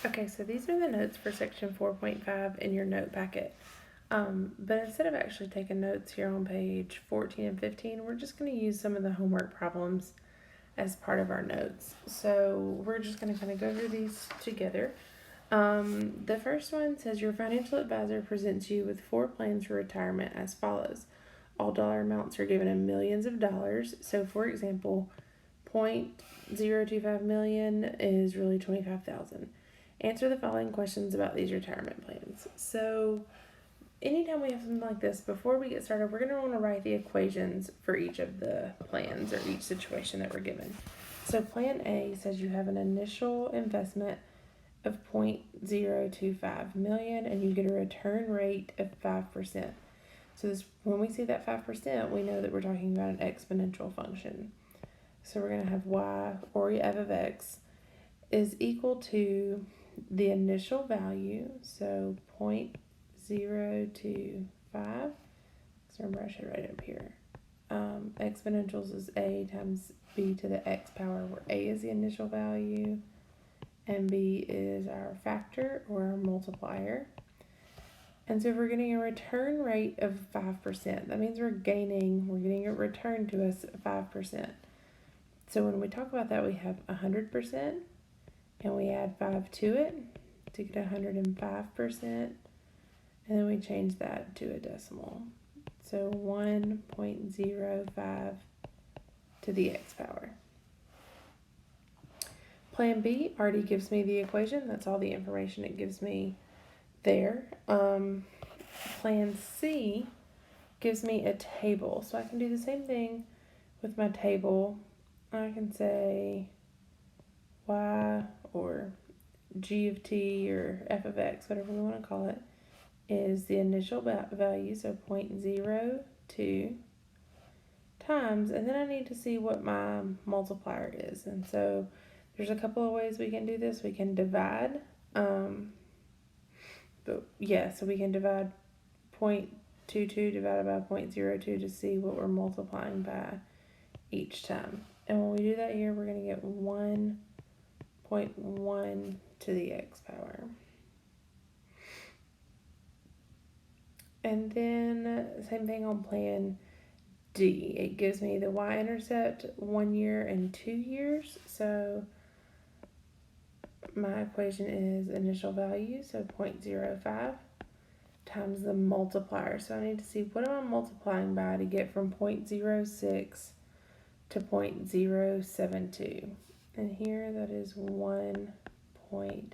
Okay, so these are the notes for section 4.5 in your note packet. But instead of actually taking notes here on page 14 and 15, we're just going to use some of the homework problems as part of our notes. So we're just going to kind of go over these together. The first one says your financial advisor presents you with 4 plans for retirement as follows. All dollar amounts are given in millions of dollars. So for example, 0.025 million is really 25,000. Answer the following questions about these retirement plans. So anytime we have something like this, before we get started, we're going to want to write the equations for each of the plans or each situation that we're given. So plan A says you have an initial investment of 0.025 million and you get a return rate of 5%. So this, when we see that 5%, we know that we're talking about an exponential function. So we're going to have y, or f of x, is equal to the initial value, so 0.025. So remember, I should write it up here. Exponentials is a times b to the x power, where a is the initial value and b is our factor or our multiplier. And so if we're getting a return rate of 5%, that means we're getting a return to us 5%. So when we talk about that, we have 100%, and we add 5 to it to get 105%, and then we change that to a decimal. So 1.05 to the x power. Plan B already gives me the equation. That's all the information it gives me there. Plan C gives me a table. So I can do the same thing with my table. I can say y or g of t or f of x, whatever we want to call it, is the initial value, so 0.02 times, and then I need to see what my multiplier is. And so there's a couple of ways we can do this. We can divide, so we can divide 0.22 divided by 0.02 to see what we're multiplying by each time. And when we do that here, we're going to get 1.1 to the x power. And then same thing on plan D. It gives me the y-intercept 1 year and 2 years. So my equation is initial value, so 0.05 times the multiplier. So I need to see what am I multiplying by to get from 0.06 to 0.072. And here that is 1.2x.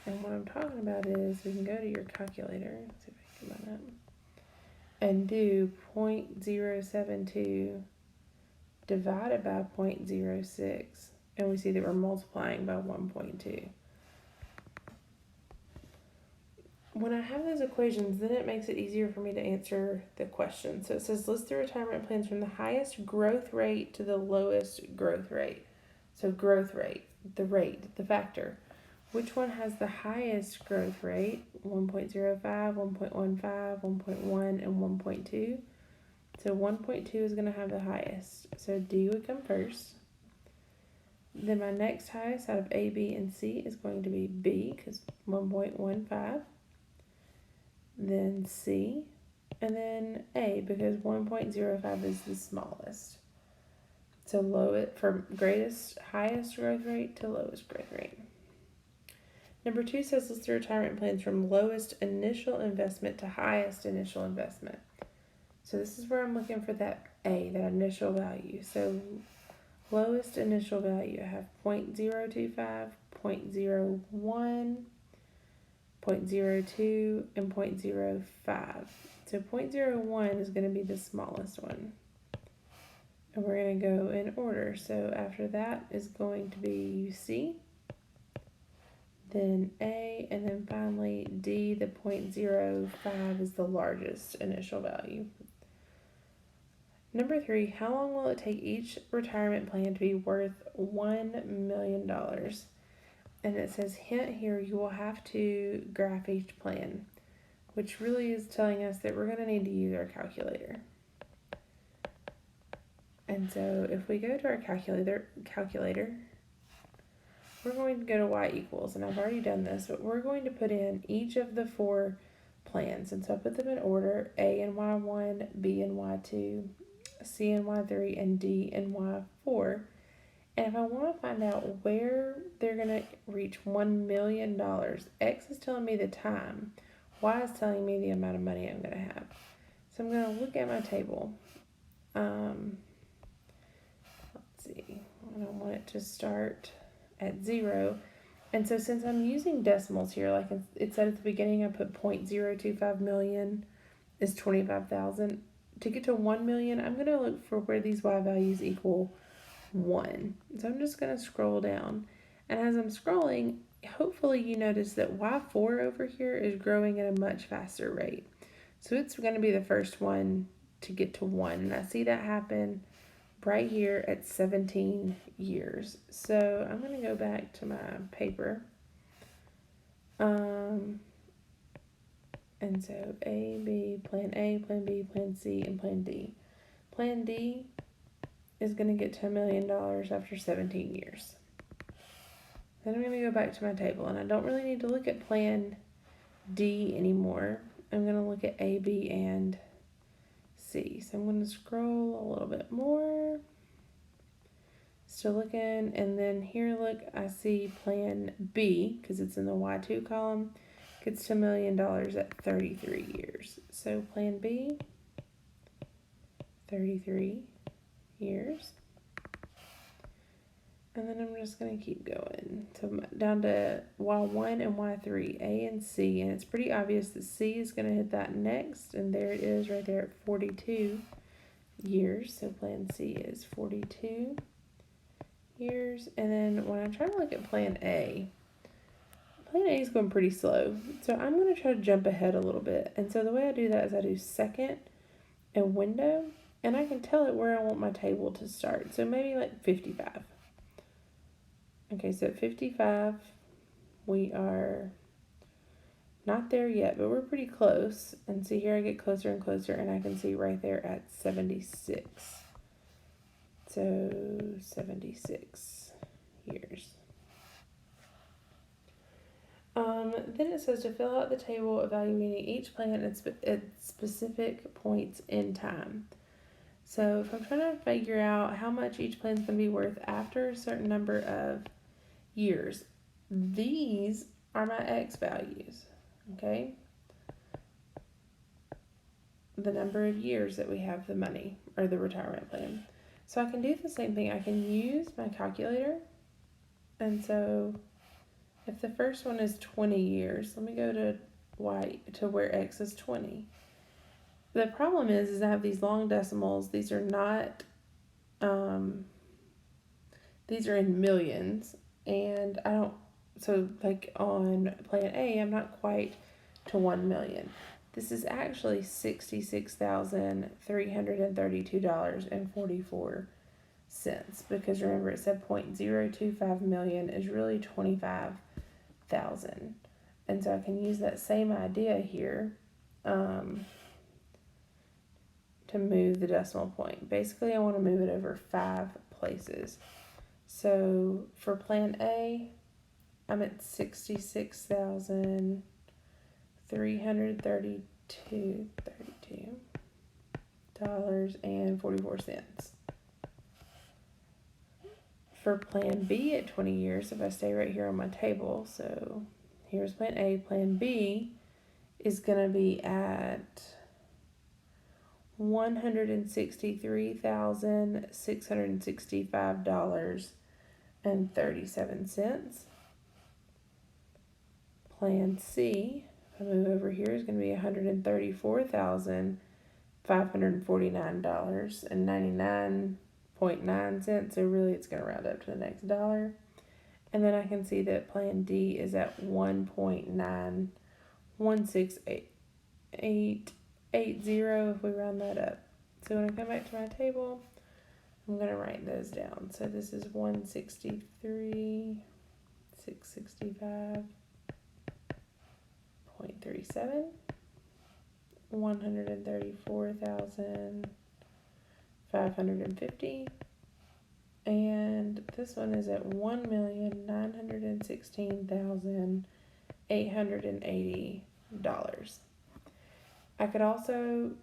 And what I'm talking about is we can go to your calculator. Let's see if I can do that. And do 0.072 divided by 0.06. And we see that we're multiplying by 1.2. When I have those equations, then it makes it easier for me to answer the question. So it says list the retirement plans from the highest growth rate to the lowest growth rate. So growth rate, the factor. Which one has the highest growth rate? 1.05, 1.15, 1.1, and 1.2. So 1.2 is going to have the highest. So D would come first. Then my next highest out of A, B, and C is going to be B, because 1.15. Then C, and then A, because 1.05 is the smallest. So from highest growth rate to lowest growth rate. Number 2 says list the retirement plans from lowest initial investment to highest initial investment. So this is where I'm looking for that A, that initial value. So lowest initial value, I have 0.025, 0.01, 0.02, and 0.05. So 0.01 is going to be the smallest one. And we're going to go in order. So after that is going to be C, then A, and then finally D, the 0.05 is the largest initial value. Number 3, how long will it take each retirement plan to be worth $1 million? And it says, hint here, you will have to graph each plan, which really is telling us that we're going to need to use our calculator. And so if we go to our calculator, we're going to go to y equals, and I've already done this, but we're going to put in each of the 4 plans. And so I put them in order: A and Y1, B and Y2, C and Y3, and D and Y4. And if I want to find out where they're going to reach $1 million, X is telling me the time, Y is telling me the amount of money I'm going to have. So I'm going to look at my table. Let's see, I don't want it to start at 0. And so since I'm using decimals here, like it said at the beginning, I put 0.025 million is 25,000. To get to 1 million, I'm going to look for where these Y values equal 1. So I'm just going to scroll down. And as I'm scrolling, hopefully you notice that Y4 over here is growing at a much faster rate. So it's going to be the first one to get to 1. And I see that happen right here at 17 years. So I'm going to go back to my paper. And so A, B, Plan A, Plan B, Plan C, and Plan D. Plan D is going to get to $1 million after 17 years. Then I'm going to go back to my table, and I don't really need to look at Plan D anymore. I'm going to look at A, B, and C. So I'm going to scroll a little bit more. Still looking, and then here, look, I see Plan B, because it's in the Y2 column, gets to $1 million at 33 years. So Plan B, 33 years. And then I'm just going to keep going. So down to Y1 and Y3, A and C. And it's pretty obvious that C is going to hit that next. And there it is right there at 42 years. So Plan C is 42 years. And then when I try to look at Plan A is going pretty slow. So I'm going to try to jump ahead a little bit. And so the way I do that is I do second and window. And I can tell it where I want my table to start. So maybe like 55. Okay, so at 55, we are not there yet, but we're pretty close. And see here I get closer and closer, and I can see right there at 76. So 76 years. Then it says to fill out the table evaluating each plan at specific points in time. So if I'm trying to figure out how much each plan is going to be worth after a certain number of years, these are my X values, okay? The number of years that we have the money or the retirement plan. So I can do the same thing. I can use my calculator. And so if the first one is 20 years, let me go to Y to where X is 20. The problem is I have these long decimals. These are not, these are in millions. And I don't, so like on Plan A, I'm not quite to 1 million. This is actually $66,332.44 because remember it said 0.025 million is really 25,000. And so I can use that same idea here to move the decimal point. Basically, I want to move it over 5 places. So for Plan A, I'm at $66,332.44. For Plan B at 20 years, if I stay right here on my table, so here's Plan A, Plan B is going to be at $163,665.37. Plan C, if I move over here, is going to be $134,549.99.9. So really it's going to round up to the next dollar. And then I can see that Plan D is at 1.916880 if we round that up. So when I come back to my table, I'm going to write those down. So this is 163,665.37, 134,550, And this one is at $1,916,880. I could also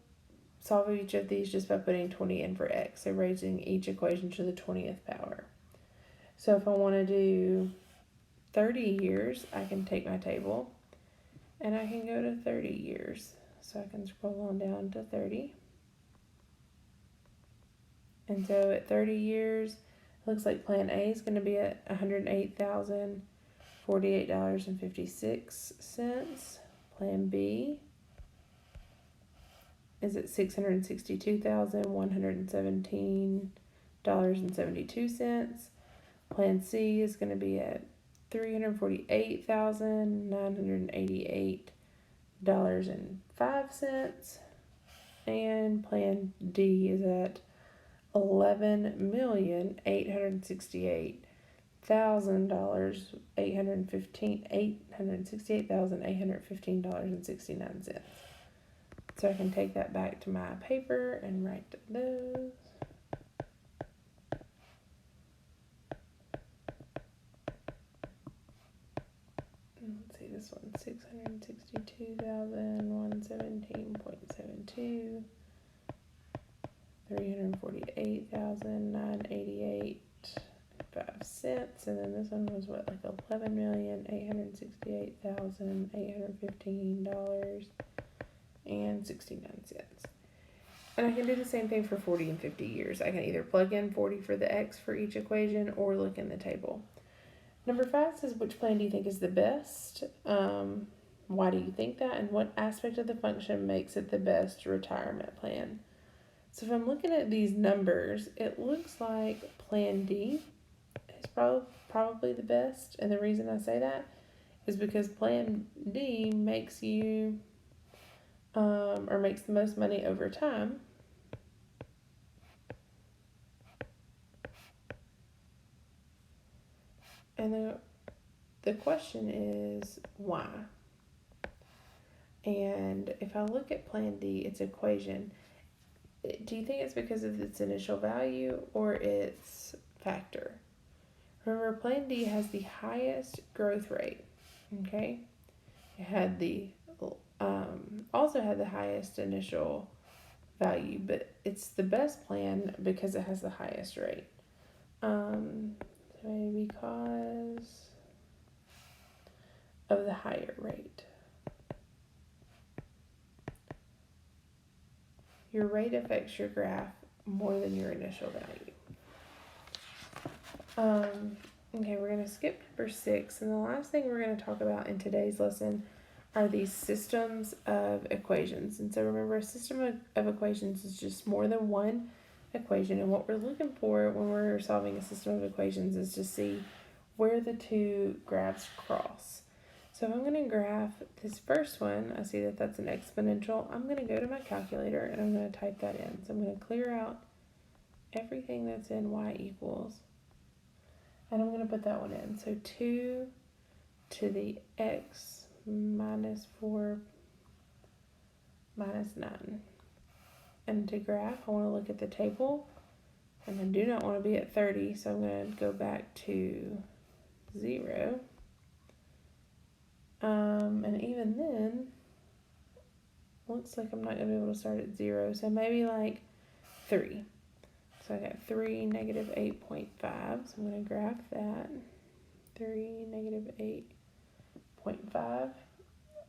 solve each of these just by putting 20 in for x, so raising each equation to the 20th power. So if I want to do 30 years, I can take my table and I can go to 30 years. So I can scroll on down to 30. And so at 30 years, it looks like plan A is going to be at $108,048.56. Plan B is at $662,117.72. Plan C is going to be at $348,988.05. And plan D is at $11,868,815.69. So I can take that back to my paper and write those. Let's see, this one, 662,117.72, 348,988.05 and then this one was what, like $11,868,815.69. And I can do the same thing for 40 and 50 years. I can either plug in 40 for the x for each equation or look in the table. Number 5 says, which plan do you think is the best? Why do you think that? And what aspect of the function makes it the best retirement plan? So if I'm looking at these numbers, it looks like plan D is probably the best. And the reason I say that is because plan D makes you, or makes the most money over time. And the question is why? And if I look at plan D, its equation, do you think it's because of its initial value or its factor? Remember, plan D has the highest growth rate, okay? It had the, also had the highest initial value, but it's the best plan because it has the highest rate. Maybe because of the higher rate. Your rate affects your graph more than your initial value. Okay, we're going to skip number 6, and the last thing we're going to talk about in today's lesson are these systems of equations. And so remember, a system of equations is just more than one equation, and what we're looking for when we're solving a system of equations is to see where the two graphs cross. So if I'm going to graph this first one, I see that that's an exponential. I'm going to go to my calculator and I'm going to type that in. So I'm going to clear out everything that's in y equals, and I'm going to put that one in. So 2 to the x minus 4 minus 9. And to graph, I want to look at the table, and I do not want to be at 30, so I'm going to go back to 0. And even then, looks like I'm not going to be able to start at 0, so maybe like 3. So I got 3, negative 8.5, so I'm going to graph that. 3, negative 8.5.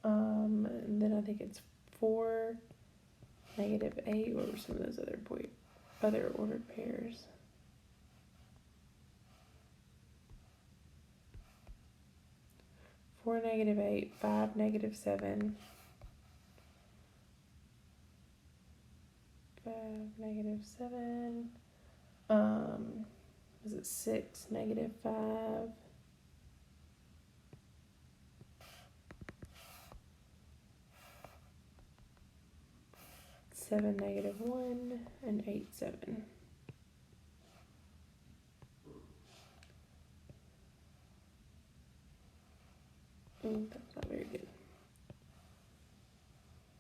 And then I think it's 4, negative 8. What were some of those other ordered pairs? Four, negative 8, 5, negative 7, 5, negative 7, was it 6, negative 5, 7, negative 1, and 8, 7. That's not very good.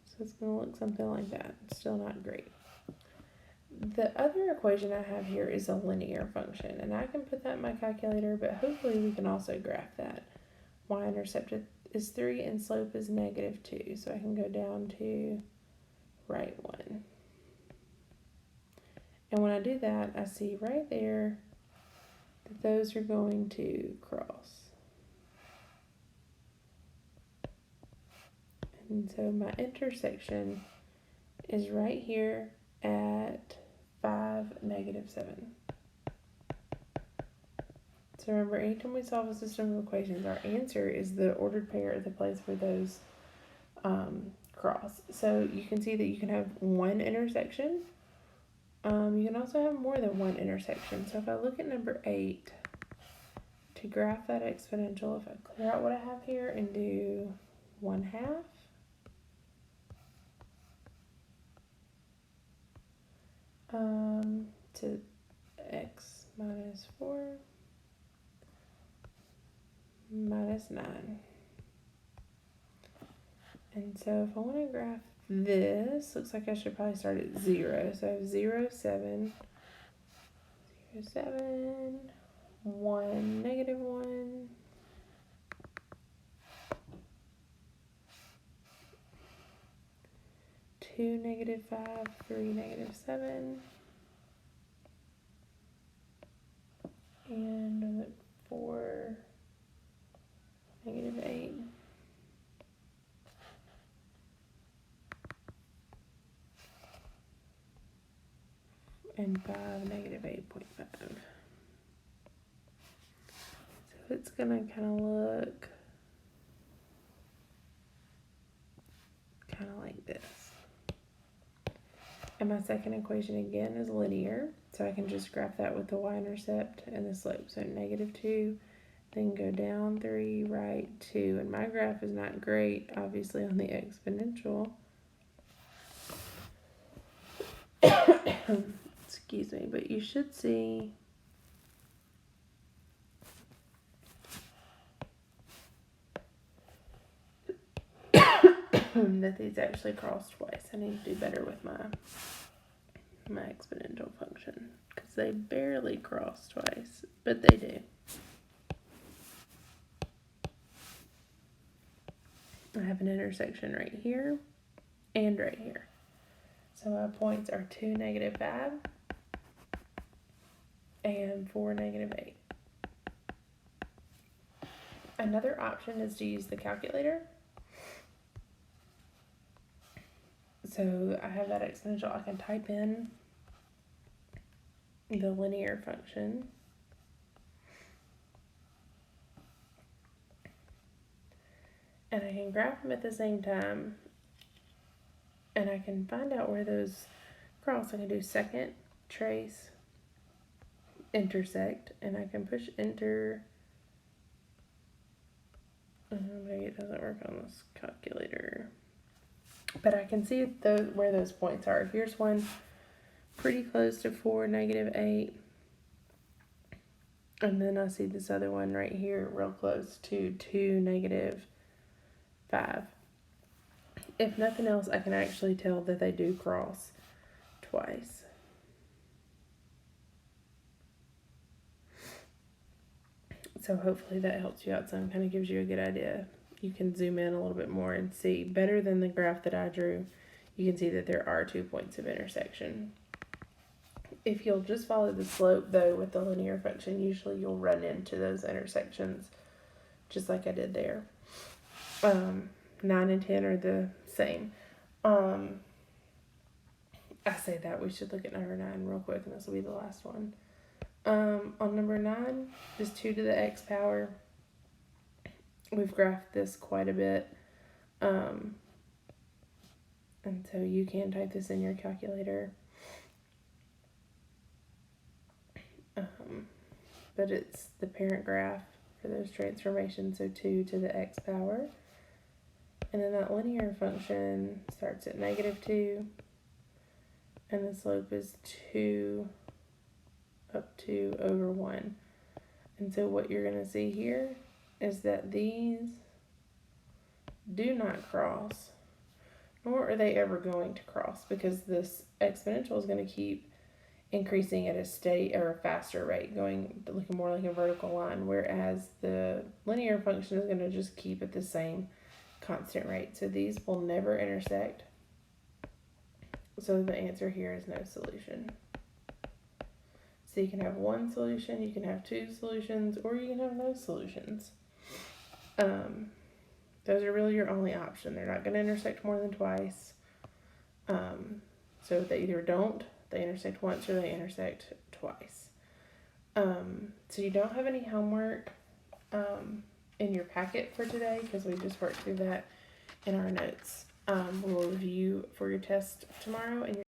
So it's going to look something like that. Still not great. the other equation I have here is a linear function, and I can put that in my calculator, but hopefully we can also graph that. Y-intercept is 3 and slope is -2, so I can go down to right 1. And when I do that, I see right there that those are going to cross. And so my intersection is right here at 5, -7. So remember, anytime we solve a system of equations, our answer is the ordered pair at the place where those cross. So you can see that you can have one intersection. You can also have more than one intersection. So if I look at number 8, to graph that exponential, if I clear out what I have here and do 1/2, to x minus 4 minus 9. And so if I want to graph this, looks like I should probably start at 0. So I have 0, 7, 0, 7, 1, -1, 2, -5, 3, -7, and 4, -8. And 5, -8.5. So it's gonna kind of look kind of like this. And my second equation again is linear, so I can just graph that with the y-intercept and the slope. So -2, then go down 3, right 2. And my graph is not great, obviously, on the exponential. Excuse me, but you should see that these actually cross twice. I need to do better with my exponential function, because they barely cross twice, but they do. I have an intersection right here and right here. So my points are 2, -5 and 4, -8. Another option is to use the calculator. So I have that exponential. I can type in the linear function. And I can graph them at the same time. And I can find out where those cross. I can do second, trace, intersect, and I can push enter. Maybe it doesn't work on this calculator. But I can see where those points are. Here's one pretty close to 4, -8. And then I see this other one right here real close to 2, -5. If nothing else, I can actually tell that they do cross twice. So hopefully that helps you out some, kind of gives you a good idea. You can zoom in a little bit more and see better than the graph that I drew. You can see that there are 2 points of intersection. If you'll just follow the slope though with the linear function, usually you'll run into those intersections just like I did there. 9 and 10 are the same. I say that we should look at number 9 real quick, and this will be the last one. On number 9 is 2 to the x power. We've graphed this quite a bit. And so you can type this in your calculator. But it's the parent graph for those transformations, so 2 to the x power. And then that linear function starts at -2, and the slope is 2 up to over 1. And so what you're going to see here is that these do not cross, nor are they ever going to cross, because this exponential is going to keep increasing at a steady or a faster rate, looking more like a vertical line, whereas the linear function is going to just keep at the same constant rate. So these will never intersect. So the answer here is no solution. So you can have one solution, you can have two solutions, or you can have no solutions. Those are really your only option. They're not going to intersect more than twice. So they either don't, they intersect once, or they intersect twice. So you don't have any homework in your packet for today because we just worked through that in our notes. We will review for your test tomorrow and